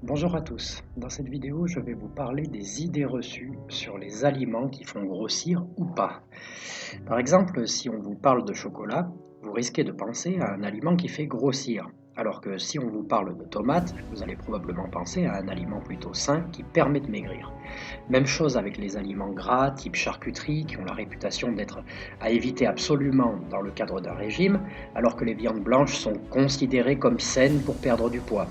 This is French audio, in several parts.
Bonjour à tous. Dans cette vidéo, je vais vous parler des idées reçues sur les aliments qui font grossir ou pas. Par exemple, si on vous parle de chocolat, vous risquez de penser à un aliment qui fait grossir. Alors que si on vous parle de tomates, vous allez probablement penser à un aliment plutôt sain qui permet de maigrir. Même chose avec les aliments gras, type charcuterie, qui ont la réputation d'être à éviter absolument dans le cadre d'un régime, alors que les viandes blanches sont considérées comme saines pour perdre du poids.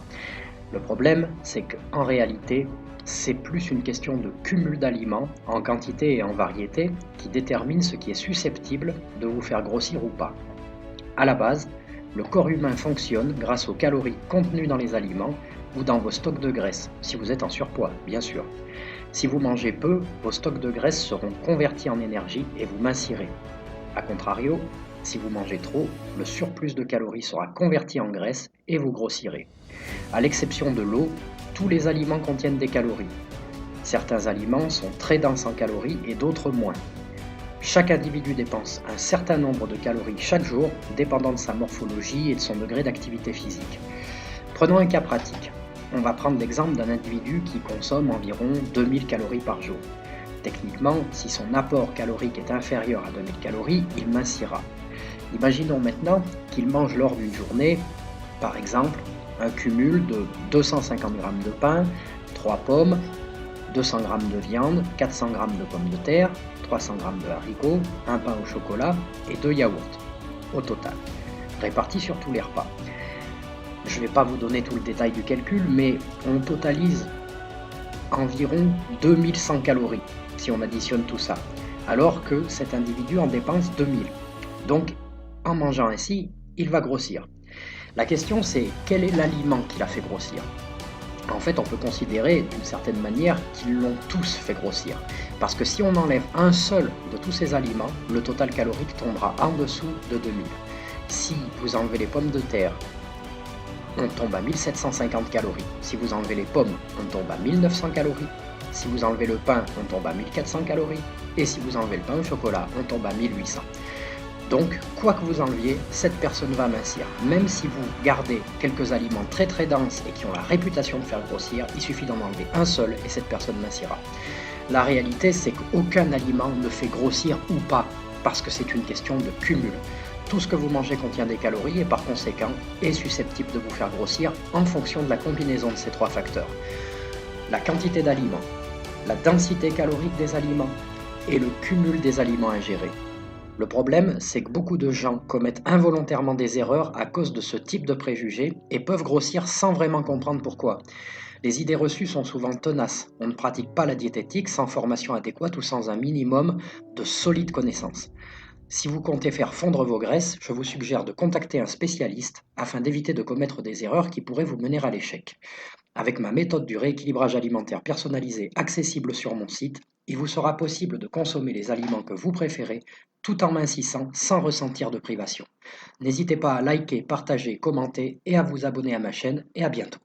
Le problème, c'est qu'en réalité, c'est plus une question de cumul d'aliments, en quantité et en variété, qui détermine ce qui est susceptible de vous faire grossir ou pas. À la base, le corps humain fonctionne grâce aux calories contenues dans les aliments ou dans vos stocks de graisse, si vous êtes en surpoids, bien sûr. Si vous mangez peu, vos stocks de graisse seront convertis en énergie et vous mincirez. A contrario, si vous mangez trop, le surplus de calories sera converti en graisse et vous grossirez. À l'exception de l'eau, tous les aliments contiennent des calories. Certains aliments sont très denses en calories et d'autres moins. Chaque individu dépense un certain nombre de calories chaque jour, dépendant de sa morphologie et de son degré d'activité physique. Prenons un cas pratique. On va prendre l'exemple d'un individu qui consomme environ 2000 calories par jour. Techniquement, si son apport calorique est inférieur à 2000 calories, il mincira. Imaginons maintenant qu'il mange lors d'une journée, par exemple, un cumul de 250 g de pain, 3 pommes, 200 g de viande, 400 g de pommes de terre, 300 g de haricots, un pain au chocolat et 2 yaourts au total, répartis sur tous les repas. Je ne vais pas vous donner tout le détail du calcul, mais on totalise environ 2100 calories si on additionne tout ça, alors que cet individu en dépense 2000. Donc, en mangeant ainsi, il va grossir. La question c'est quel est l'aliment qui l'a fait grossir? En fait, on peut considérer d'une certaine manière qu'ils l'ont tous fait grossir. Parce que si on enlève un seul de tous ces aliments, le total calorique tombera en dessous de 2000. Si vous enlevez les pommes de terre, on tombe à 1750 calories. Si vous enlevez les pommes, on tombe à 1900 calories. Si vous enlevez le pain, on tombe à 1400 calories. Et si vous enlevez le pain au chocolat, on tombe à 1800. Donc, quoi que vous enleviez, cette personne va mincir. Même si vous gardez quelques aliments très très denses et qui ont la réputation de faire grossir, il suffit d'en enlever un seul et cette personne mincira. La réalité, c'est qu'aucun aliment ne fait grossir ou pas, parce que c'est une question de cumul. Tout ce que vous mangez contient des calories et par conséquent est susceptible de vous faire grossir en fonction de la combinaison de ces trois facteurs. La quantité d'aliments, la densité calorique des aliments et le cumul des aliments ingérés. Le problème, c'est que beaucoup de gens commettent involontairement des erreurs à cause de ce type de préjugés et peuvent grossir sans vraiment comprendre pourquoi. Les idées reçues sont souvent tenaces. On ne pratique pas la diététique sans formation adéquate ou sans un minimum de solides connaissances. Si vous comptez faire fondre vos graisses, je vous suggère de contacter un spécialiste afin d'éviter de commettre des erreurs qui pourraient vous mener à l'échec. Avec ma méthode du rééquilibrage alimentaire personnalisé accessible sur mon site, il vous sera possible de consommer les aliments que vous préférez tout en mincissant sans ressentir de privation. N'hésitez pas à liker, partager, commenter et à vous abonner à ma chaîne et à bientôt.